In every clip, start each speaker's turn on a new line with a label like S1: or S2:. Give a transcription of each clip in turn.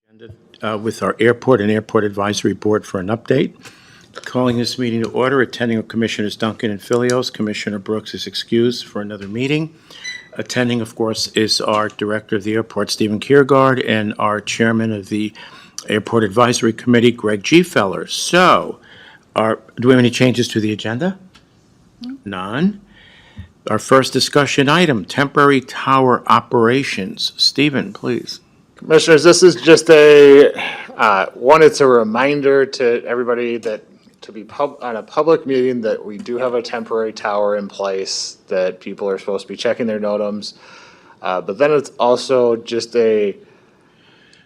S1: With our airport and airport advisory board for an update. Calling this meeting to order, attending are Commissioners Duncan and Filios. Commissioner Brooks is excused for another meeting. Attending, of course, is our Director of the Airport, Stephen Kiergaard, and our Chairman of the Airport Advisory Committee, Greg G. Feller. So, do we have any changes to the agenda? None. Our first discussion item, temporary tower operations. Stephen, please.
S2: Commissioners, this is just it's a reminder to everybody that to be on a public meeting that we do have a temporary tower in place, that people are supposed to be checking their NOTAMs. But then it's also just a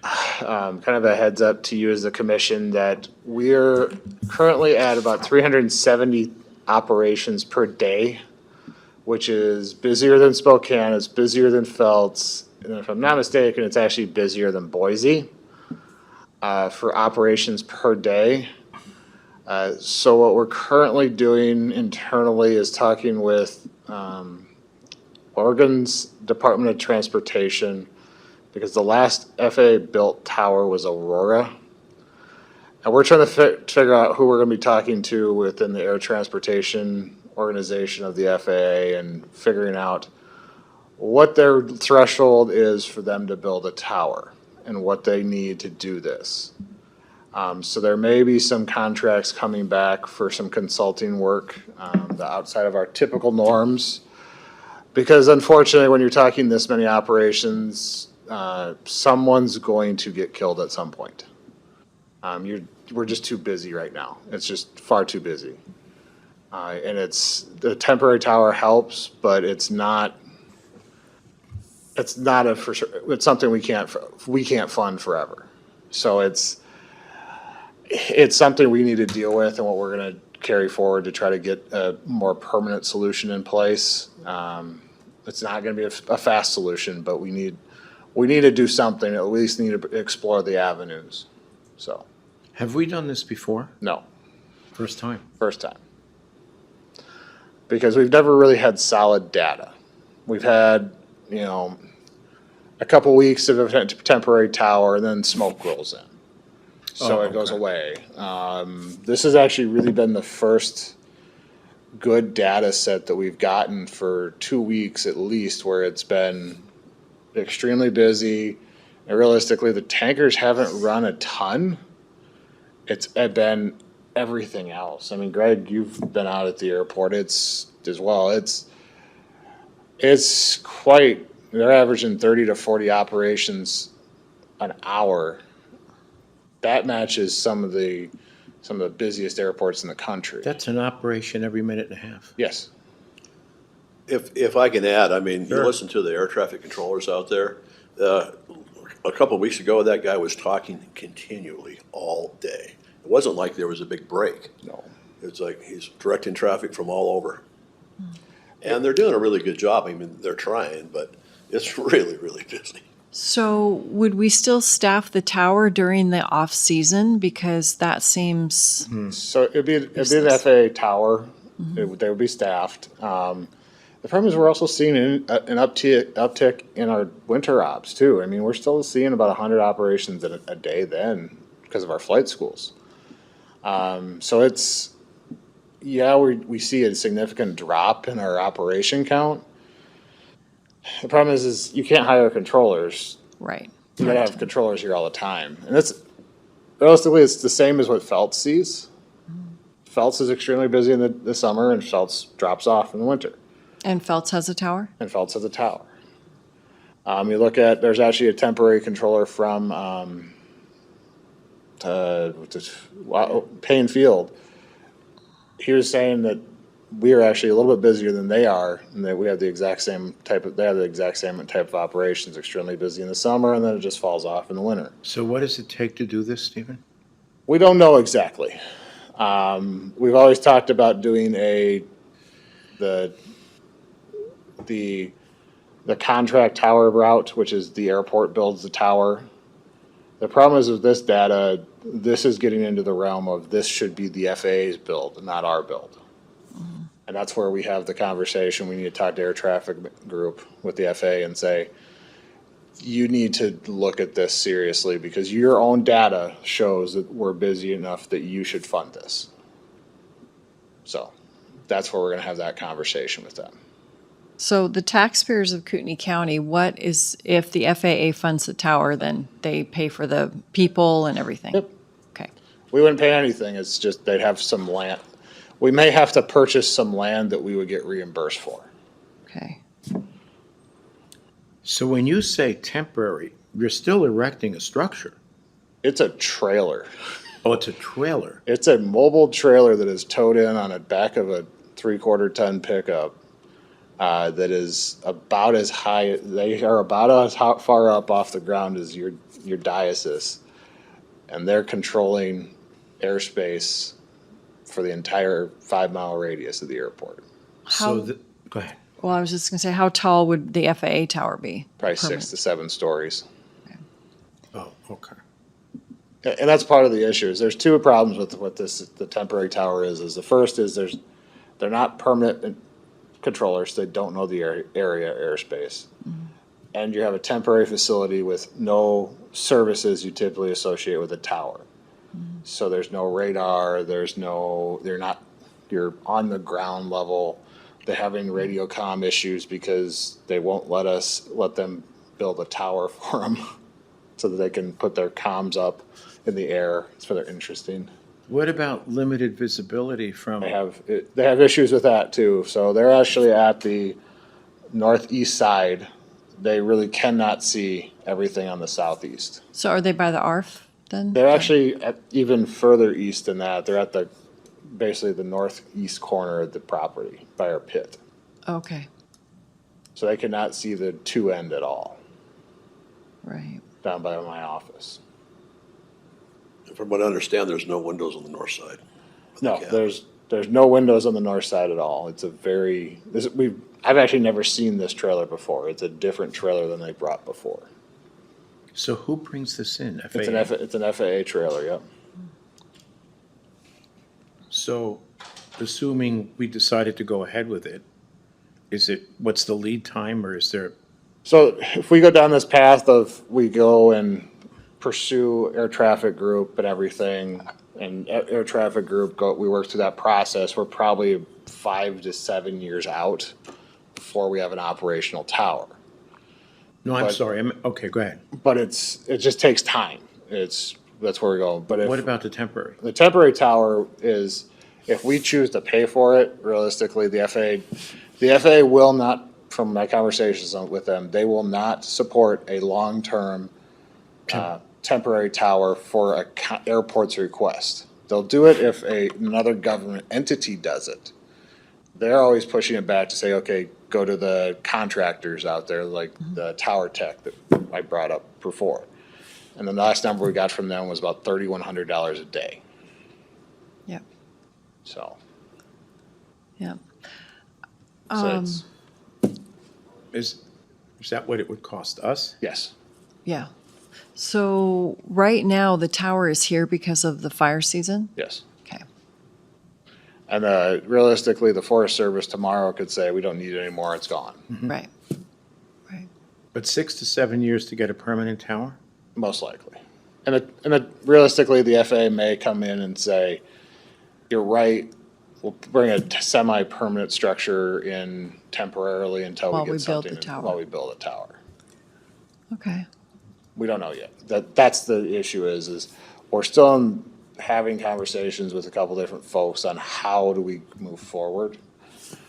S2: kind of a heads up to you as the commission that we're currently at about 370 operations per day, which is busier than Spokane, it's busier than Phelps. And if I'm not mistaken, it's actually busier than Boise for operations per day. So what we're currently doing internally is talking with Oregon's Department of Transportation, because the last FAA-built tower was Aurora. And we're trying to figure out who we're going to be talking to within the air transportation organization of the FAA and figuring out what their threshold is for them to build a tower and what they need to do this. So there may be some contracts coming back for some consulting work outside of our typical norms. Because unfortunately, when you're talking this many operations, someone's going to get killed at some point. We're just too busy right now. It's just far too busy. And the temporary tower helps, but it's not for sure. It's something we can't fund forever. So it's something we need to deal with, and what we're going to carry forward to try to get a more permanent solution in place. It's not going to be a fast solution, but we need to do something. At least need to explore the avenues. So,
S1: Have we done this before?
S2: No.
S1: First time.
S2: First time. Because we've never really had solid data. We've had, a couple weeks of a temporary tower, and then smoke rolls in. So it goes away. This has actually really been the first good data set that we've gotten for 2 weeks at least, where it's been extremely busy. And realistically, the tankers haven't run a ton. It's been everything else. I mean, Greg, you've been out at the airport. It's quite. They're averaging 30 to 40 operations an hour. That matches some of the busiest airports in the country.
S1: That's an operation every minute and a half.
S2: Yes.
S3: If I can add,
S1: Sure.
S3: You listen to the air traffic controllers out there. A couple of weeks ago, that guy was talking continually all day. It wasn't like there was a big break.
S2: No.
S3: It's like he's directing traffic from all over. And they're doing a really good job. They're trying, but it's really, really busy.
S4: So would we still staff the tower during the off-season? Because that seems...
S2: So it'd be an FAA tower. They would be staffed. The problem is we're also seeing an uptick in our winter ops too. I mean, we're still seeing about 100 operations a day then because of our flight schools. So we see a significant drop in our operation count. The problem is you can't hire controllers.
S4: Right.
S2: You gotta have controllers here all the time. And realistically, it's the same as what Phelps sees. Phelps is extremely busy in the summer, and Phelps drops off in the winter.
S4: And Phelps has a tower?
S2: And Phelps has a tower. You look at, there's actually a temporary controller from Payne Field. He was saying that we are actually a little bit busier than they are, and that we have the exact same type of operations, extremely busy in the summer, and then it just falls off in the winter.
S1: So what does it take to do this, Stephen?
S2: We don't know exactly. We've always talked about doing the contract tower route, which is the airport builds the tower. The problem is with this data, this is getting into the realm of this should be the FAA's build, not our build. And that's where we have the conversation. We need to talk to air traffic group with the FAA and say, you need to look at this seriously because your own data shows that we're busy enough that you should fund this. So that's where we're gonna have that conversation with them.
S4: So the taxpayers of Kootenai County, what is, if the FAA funds the tower, then they pay for the people and everything?
S2: Yep.
S4: Okay,
S2: We wouldn't pay anything, it's just they'd have some land. We may have to purchase some land that we would get reimbursed for.
S4: okay.
S1: So when you say temporary, you're still erecting a structure.
S2: It's a trailer.
S1: Oh, it's a trailer.
S2: It's a mobile trailer that is towed in on the back of a 3/4 ton pickup. That is about as high, they are about as far up off the ground as your diocese. And they're controlling airspace for the entire 5-mile radius of the airport.
S1: So,
S4: How-
S1: go ahead.
S4: Well, I was just gonna say, how tall would the FAA tower be?
S2: Probably
S4: Permanent.
S2: 6 to 7 stories.
S1: Oh, okay.
S2: And that's part of the issue, is there's two problems with what the temporary tower is. The first is they're not permanent controllers, they don't know the area airspace. And you have a temporary facility with no services you typically associate with a tower. So there's no radar, you're on the ground level. They're having radio comm issues because they won't let them build a tower for them so that they can put their comms up in the air. It's rather interesting.
S1: What about limited visibility from?
S2: They have issues with that too. So they're actually at the northeast side. They really cannot see everything on the southeast.
S4: So are they by the ARF then?
S2: They're actually at even further east than that. They're at basically the northeast corner of the property by our pit.
S4: Okay,
S2: So they cannot see the two end at all
S4: right.
S2: down by my office.
S3: From what I understand, there's no windows on the north side.
S2: No,
S3: Yeah.
S2: there's no windows on the north side at all. It's I've actually never seen this trailer before. It's a different trailer than they brought before.
S1: So who brings this in?
S2: It's
S1: FAA?
S2: it's an FAA trailer, yep.
S1: So assuming we decided to go ahead with it, what's the lead time or is there?
S2: So if we go down this path of we go and pursue air traffic group and everything, and air traffic group we work through that process, we're probably 5 to 7 years out before we have an operational tower.
S1: No, I'm
S2: But-
S1: sorry. Okay, go ahead.
S2: But it just takes time. That's where we go. But
S1: What about the temporary?
S2: the temporary tower is, if we choose to pay for it, realistically, the FAA will not, from my conversations with them, they will not support a long-term temporary tower for a airport's request. They'll do it if another government entity does it. They're always pushing it back to say, okay, go to the contractors out there, like the tower tech that I brought up before. And the last number we got from them was about $3,100 a day.
S4: Yep,
S2: So,
S4: yep.
S2: it's,
S1: Is that what it would cost us?
S2: yes,
S4: Yeah. So right now, the tower is here because of the fire season?
S2: yes.
S4: Okay,
S2: And realistically, the Forest Service tomorrow could say, we don't need it anymore, it's gone,
S4: right, right.
S1: But 6 to 7 years to get a permanent tower?
S2: most likely. And realistically, the FAA may come in and say, you're right, we'll bring a semi-permanent structure in temporarily until
S4: While
S2: we
S4: we
S2: get
S4: build
S2: something,
S4: the tower.
S2: while we build a tower.
S4: Okay,
S2: We don't know yet. That's the issue is we're still having conversations with a couple different folks on how do we move forward.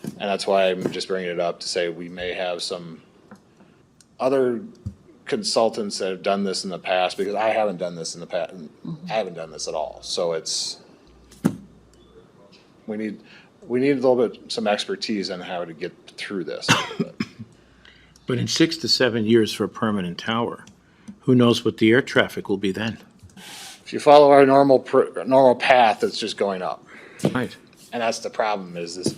S2: And that's why I'm just bringing it up to say we may have some other consultants that have done this in the past, because I haven't done this in the past. I haven't done this at all. So we need a little bit, some expertise on how to get through this a little bit.
S1: But in 6 to 7 years for a permanent tower, who knows what the air traffic will be then?
S2: If you follow our normal path, it's just going up.
S1: Right.
S2: And that's the problem is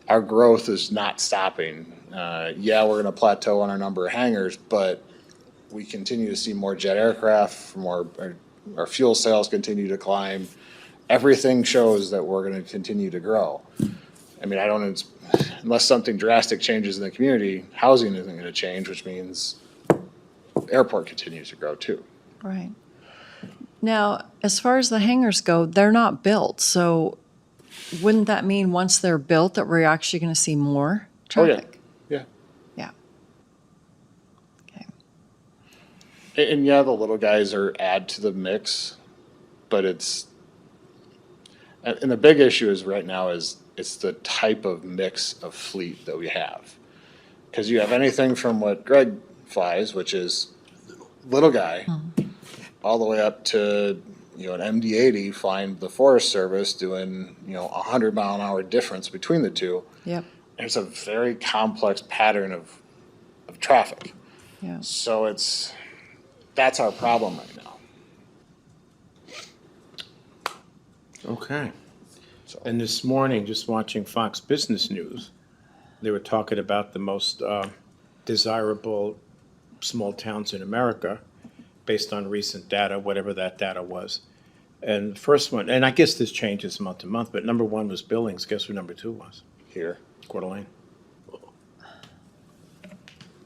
S2: our growth is not stopping. Yeah, we're gonna plateau on our number of hangars, but we continue to see more jet aircraft, our fuel sales continue to climb. Everything shows that we're gonna continue to grow. I mean, unless something drastic changes in the community, housing isn't gonna change, which means airport continues to grow too.
S4: Right. Now, as far as the hangars go, they're not built, so wouldn't that mean once they're built that we're actually going to see more
S2: Oh, yeah.
S4: traffic?
S2: Yeah.
S4: Yeah. Okay.
S2: And yeah, the little guys are add to the mix, but and the big issue is right now is it's the type of mix of fleet that we have. Because you have anything from what Greg flies, which is little guy, all the way up to, an MD-80 flying the Forest Service doing, 100-mile-an-hour difference between the two.
S4: Yep.
S2: It's a very complex pattern of traffic.
S4: Yeah.
S2: So that's our problem right now.
S1: Okay.
S2: So,
S1: And this morning, just watching Fox Business News, they were talking about the most desirable small towns in America based on recent data, whatever that data was. And the first one, and I guess this changes month to month, but number one was Billings. Guess who number two was?
S2: here.
S1: Coeur d'Alene.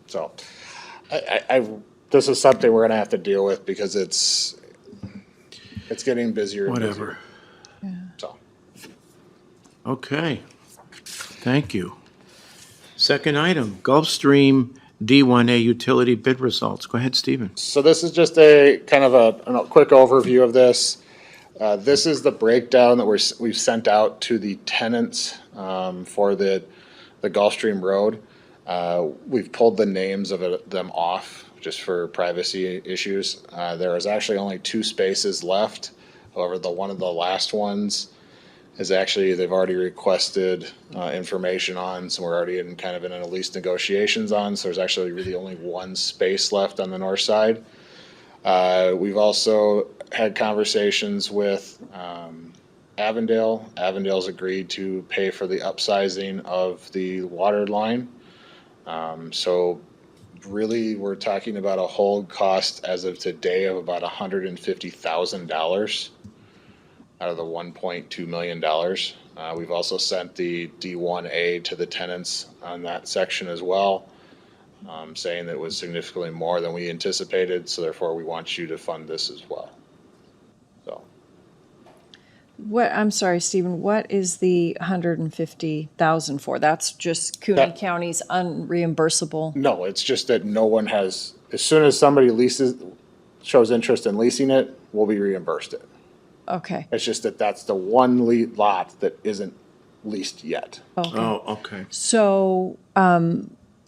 S2: So, this is something we're gonna have to deal with because it's getting busier and
S1: Whatever.
S2: busier. So,
S1: Okay. Thank you. Second item, Gulfstream D1A utility bid results. Go ahead, Stephen.
S2: so this is just a kind of a quick overview of this. This is the breakdown that we've sent out to the tenants for the Gulfstream Road. We've pulled the names of them off just for privacy issues. There is actually only 2 spaces left. However, one of the last ones is actually, they've already requested information on, so we're already in a lease negotiations on, so there's actually really only 1 space left on the north side. We've also had conversations with Avondale. Avondale's agreed to pay for the upsizing of the water line. So really, we're talking about a hold cost as of today of about $150,000 out of the $1.2 million. We've also sent the D1A to the tenants on that section as well, saying that it was significantly more than we anticipated, so therefore we want you to fund this as well. So,
S4: I'm sorry, Stephen, what is the 150,000 for? That's just Kootenai
S2: That-
S4: County's unreimbursable?
S2: no, it's just that no one has, as soon as somebody shows interest in leasing it, we'll be reimbursed it.
S4: Okay.
S2: It's just that that's the one lot that isn't leased yet.
S4: Okay.
S1: Oh, okay.
S4: So,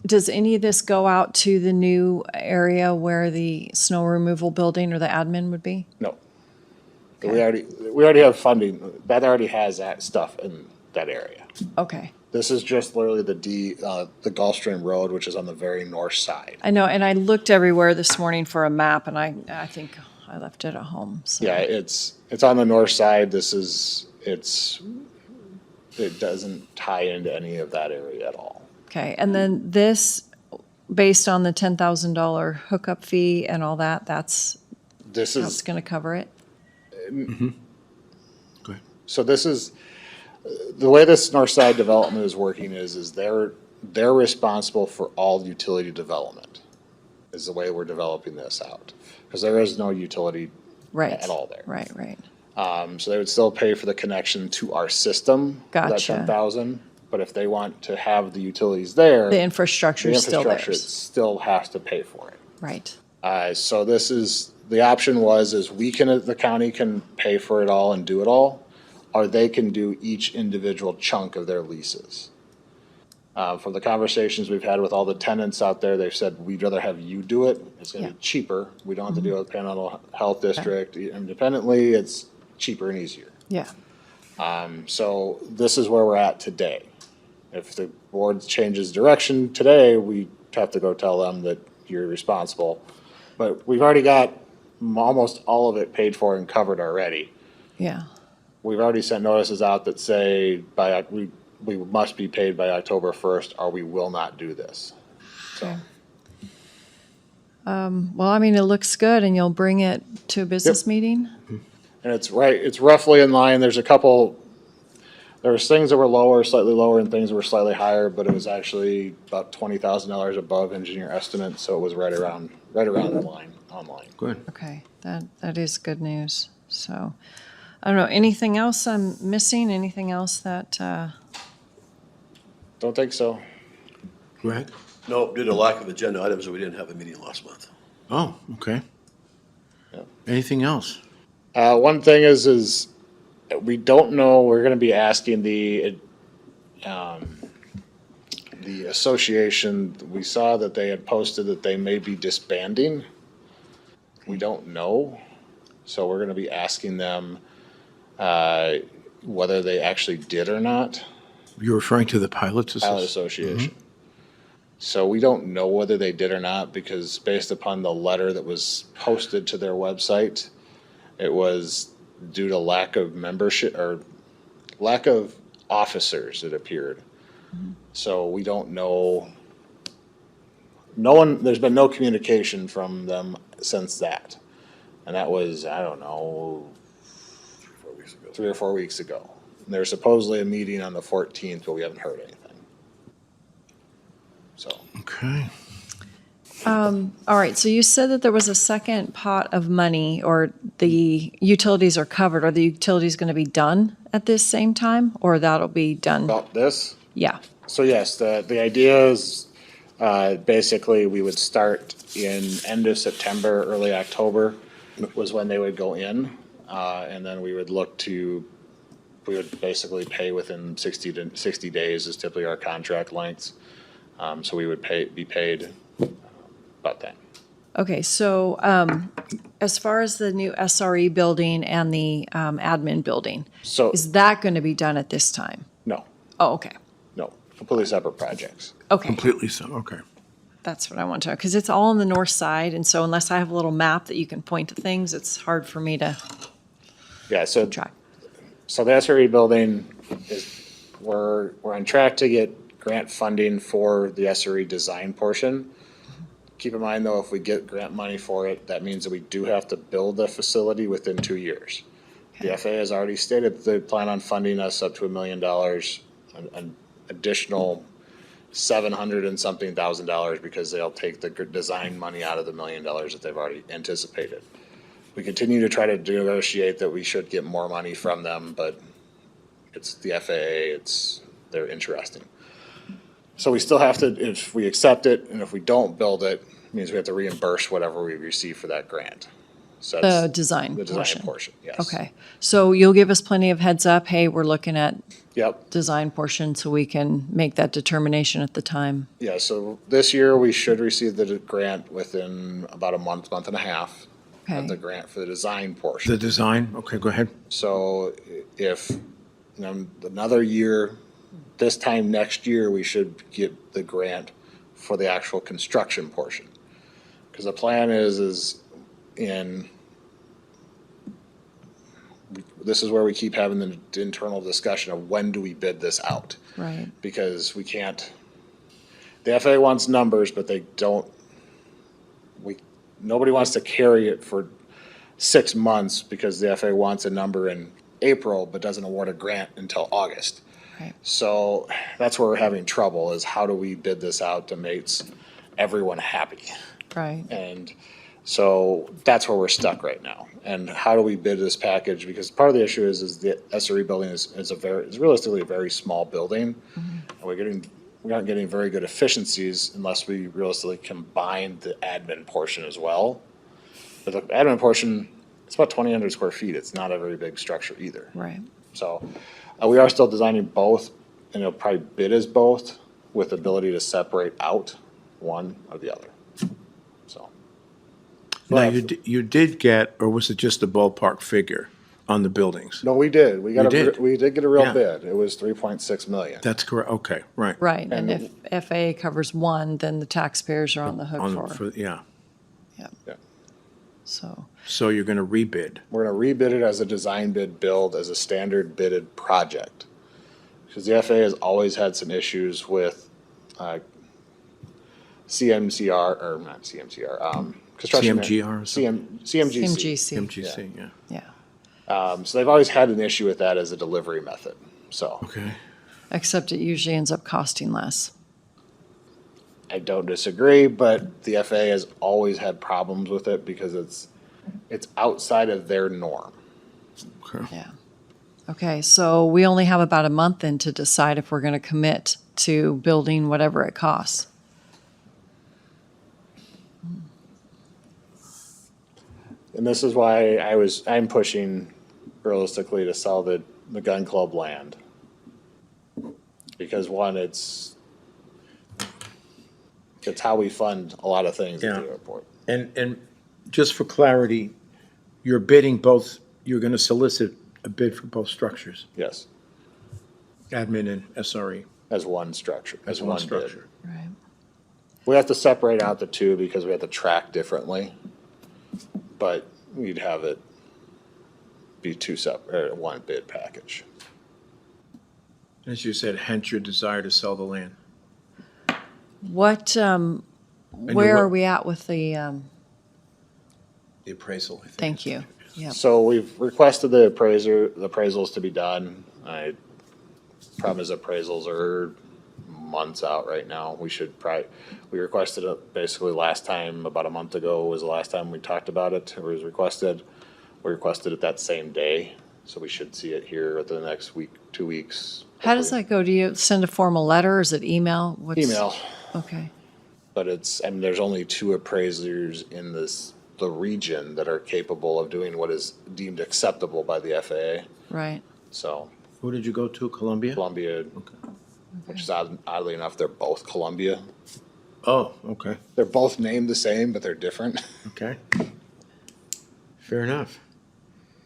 S4: does any of this go out to the new area where the snow removal building or the admin would be?
S2: No.
S4: Okay.
S2: We already have funding, that already has that stuff in that area.
S4: Okay.
S2: This is just literally the Gulfstream Road, which is on the very north side.
S4: I know, and I looked everywhere this morning for a map, and I think I left it at home, so.
S2: Yeah, it's on the north side. It doesn't tie into any of that area at all.
S4: Okay, and then this, based on the $10,000 hookup fee and all that, that's gonna cover it?
S1: Go ahead.
S2: So this is, the way this north side development is working is they're responsible for all utility development, is the way we're developing this out. Because there is no utility
S4: Right.
S2: at all there.
S4: Right, right.
S2: So they would still pay for the connection to our system, for that
S4: Gotcha.
S2: 10,000. But if they want to have the utilities there,
S4: The infrastructure is still
S2: infrastructure
S4: theirs.
S2: still has to pay for it.
S4: Right.
S2: So this is, the option is the county can pay for it all and do it all, or they can do each individual chunk of their leases. From the conversations we've had with all the tenants out there, they've said, we'd rather have you do it. It's gonna
S4: Yeah.
S2: be cheaper. We don't have to do it with Panhandle Health District independently. It's cheaper and easier.
S4: Yeah.
S2: So this is where we're at today. If the board changes direction today, we have to go tell them that you're responsible. But we've already got almost all of it paid for and covered already.
S4: Yeah.
S2: We've already sent notices out that say we must be paid by October 1st or we will not do this. So,
S4: Well, I mean, it looks good, and you'll bring it to a business meeting?
S2: and it's roughly in line. There's a couple, There was things that were lower, slightly lower, and things that were slightly higher, but it was actually about $20,000 above engineer estimate, so it was right around the line, online.
S1: Good.
S4: Okay, that is good news. So, I don't know, anything else I'm missing? Anything else that,
S2: Don't think so.
S1: Greg?
S3: No, due to lack of agenda items, we didn't have a meeting last month.
S1: Oh, okay.
S2: Yeah.
S1: Anything else?
S2: One thing is we don't know, we're gonna be asking the association, we saw that they had posted that they may be disbanding. We don't know, so we're gonna be asking them, whether they actually did or not,
S1: You're referring to the Pilots
S2: Pilot
S1: Association?
S2: Association. So we don't know whether they did or not, because based upon the letter that was posted to their website, it was due to lack of membership or lack of officers, it appeared. So we don't know. There's been no communication from them since that. And that was, I don't know,
S3: 4 weeks ago.
S2: 3 or 4 weeks ago. And there's supposedly a meeting on the 14th, but we haven't heard anything. So,
S1: Okay.
S4: all right, so you said that there was a second pot of money, or the utilities are covered. Are the utilities going to be done at this same time, or that'll be done?
S2: about this,
S4: Yeah,
S2: so yes, the idea is, basically, we would start in end of September, early October was when they would go in. And then we would we would basically pay within 60 days is typically our contract lengths. So we would be paid about that.
S4: okay, so as far as the new SRE building and the admin building,
S2: So,
S4: is that going to be done at this time?
S2: no,
S4: Oh, okay,
S2: completely separate projects.
S4: okay.
S1: Completely so, okay.
S4: That's what I want to know, because it's all on the north side, and so unless I have a little map that you can point to things, it's hard for me to
S2: Yeah, so
S4: track.
S2: So the SRE building we're on track to get grant funding for the SRE design portion. Keep in mind, though, if we get grant money for it, that means that we do have to build the facility within 2 years. The FAA has already stated they plan on funding us up to $1 million, an additional $700 and something thousand, because they'll take the design money out of the $1 million that they've already anticipated. We continue to try to negotiate that we should get more money from them, but it's the FAA, they're interesting. So we still have to, if we accept it, and if we don't build it, it means we have to reimburse whatever we receive for that grant. So
S4: The
S2: that's
S4: design
S2: the design
S4: portion.
S2: portion, yes.
S4: Okay, so you'll give us plenty of heads up, hey, we're looking at
S2: Yep,
S4: design portion, so we can make that determination at the time.
S2: yeah, so this year we should receive the grant within about a month and a half of the
S4: Okay,
S2: grant for the design portion.
S1: The design, okay, go ahead.
S2: So if, another year, this time next year, we should get the grant for the actual construction portion. Because the plan is this is where we keep having the internal discussion of when do we bid this out?
S4: right,
S2: Because we can't, the FAA wants numbers, but they don't, nobody wants to carry it for 6 months because the FAA wants a number in April, but doesn't award a grant until August.
S4: right.
S2: So that's where we're having trouble, is how do we bid this out to make everyone happy?
S4: Right,
S2: And so that's where we're stuck right now. And how do we bid this package? Because part of the issue is the SRE building is realistically a very small building. And we're not getting very good efficiencies unless we realistically combine the admin portion as well. But the admin portion, it's about 2,000 square feet. It's not a very big structure either.
S4: right.
S2: So we are still designing both, and it'll probably bid as both with the ability to separate out one or the other. So.
S1: Now, you did get, or was it just a ballpark figure on the buildings?
S2: No, we did. We
S1: did?
S2: we did get a real
S1: Yeah.
S2: bid. It was 3.6 million.
S1: That's correct, okay, right.
S4: Right, and
S2: And-
S4: if FAA covers one, then the taxpayers are on the hook for,
S1: Yeah,
S4: so,
S1: so you're gonna rebid.
S2: We're gonna rebid it as a design bid build, as a standard bidded project. Because the FAA has always had some issues with, CMCR, or not CMCR, construction.
S1: CMGR or something?
S2: CMGC.
S4: MGC,
S1: MGC, yeah.
S4: yeah,
S2: So they've always had an issue with that as a delivery method. So
S1: Okay.
S4: Except it usually ends up costing less.
S2: I don't disagree, but the FAA has always had problems with it because it's outside of their norm.
S1: Okay.
S4: Yeah. Okay, so we only have about a month then to decide if we're going to commit to building whatever it costs.
S2: And this is why I'm pushing realistically to sell the gun club land. Because one, it's how we fund a lot of things at the
S1: Yeah.
S2: airport.
S1: And just for clarity, you're bidding both, you're going to solicit a bid for both structures,
S2: Yes,
S1: admin and SRE,
S2: as one structure, as one bid.
S1: structure.
S4: Right.
S2: We have to separate out the two because we have to track differently. But we'd have it be one bid package.
S1: As you said, hence your desire to sell the land.
S4: What, where are we at with the,
S1: The appraisal, I think.
S4: thank you. Yeah.
S2: So we've requested the appraisals to be done. Problem is appraisals are months out right now. We requested it basically last time, about a month ago was the last time we talked about it. It was requested. We requested it that same day, so we should see it here within the next week, 2 weeks.
S4: How does that go? Do you send a formal letter or is it email?
S2: Email,
S4: Okay,
S2: but there's only 2 appraisers in the region that are capable of doing what is deemed acceptable by the FAA.
S4: right.
S2: So
S1: Who did you go to, Columbia?
S2: Columbia, which is oddly enough, they're both Columbia.
S1: Oh, okay,
S2: They're both named the same, but they're different.
S1: okay. Fair enough.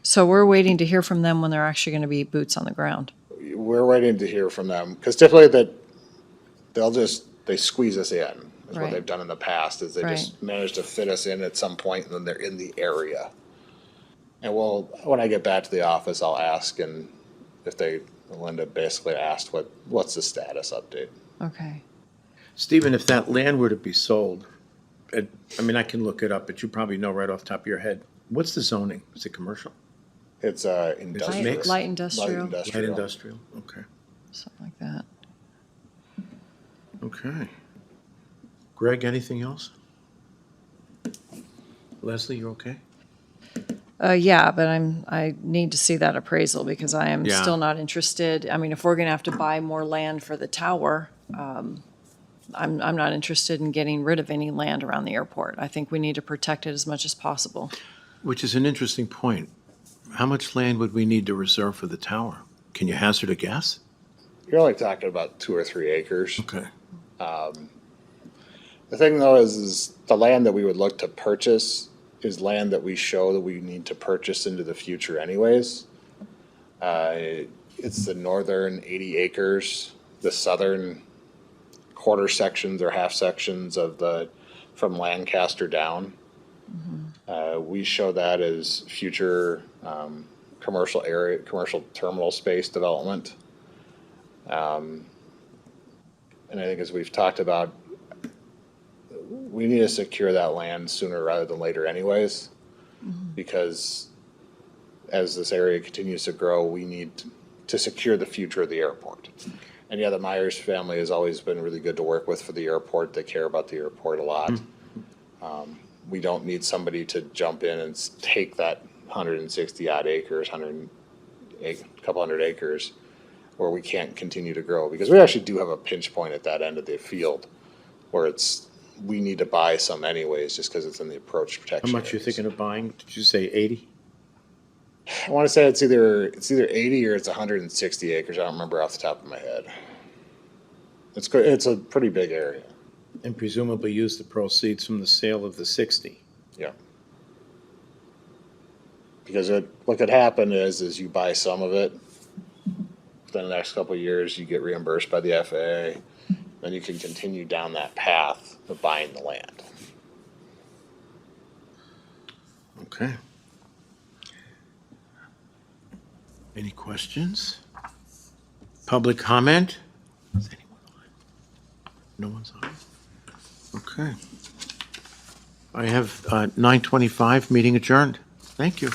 S4: So we're waiting to hear from them when they're actually going to be boots on the ground.
S2: We're waiting to hear from them, because typically they squeeze us in, is what
S4: Right.
S2: they've done in the past, is they just manage to fit us in at some point, and then they're in the area. And when I get back to the office, I'll ask, and Linda basically asked, what's the status update?
S4: Okay.
S1: Stephen, if that land were to be sold, I mean, I can look it up, but you probably know right off the top of your head. What's the zoning? Is it commercial?
S2: It's industrial.
S1: mixed?
S4: Light industrial,
S1: Light industrial? Okay,
S4: something like that.
S1: okay. Greg, anything else? Leslie, you okay?
S4: Yeah, but I need to see that appraisal because I am
S1: Yeah.
S4: still not interested. I mean, if we're gonna have to buy more land for the tower, I'm not interested in getting rid of any land around the airport. I think we need to protect it as much as possible.
S1: Which is an interesting point. How much land would we need to reserve for the tower? Can you hazard a guess?
S2: You're only talking about 2 or 3 acres.
S1: Okay.
S2: The thing though is the land that we would look to purchase is land that we show that we need to purchase into the future anyways. It's the northern 80 acres, the southern quarter sections or half sections from Lancaster down. We show that as future commercial terminal space development. And I think as we've talked about, we need to secure that land sooner rather than later anyways. Because as this area continues to grow, we need to secure the future of the airport. And yeah, the Myers family has always been really good to work with for the airport. They care about the airport a lot. We don't need somebody to jump in and take that 160 odd acres, couple hundred acres, where we can't continue to grow. Because we actually do have a pinch point at that end of the field where we need to buy some anyways, just because it's in the approach
S1: How
S2: protection
S1: much you
S2: areas.
S1: thinking of buying? Did you say 80?
S2: I want to say it's either 80 or it's 160 acres. I don't remember off the top of my head. It's a pretty big area.
S1: And presumably use the proceeds from the sale of the 60.
S2: Yeah. Because what could happen is you buy some of it, within the next couple of years, you get reimbursed by the FAA, then you can continue down that path of buying the land.
S1: Okay. Any questions? Public comment? Is anyone on? No one's on? Okay. I have 9:25, meeting adjourned. Thank you.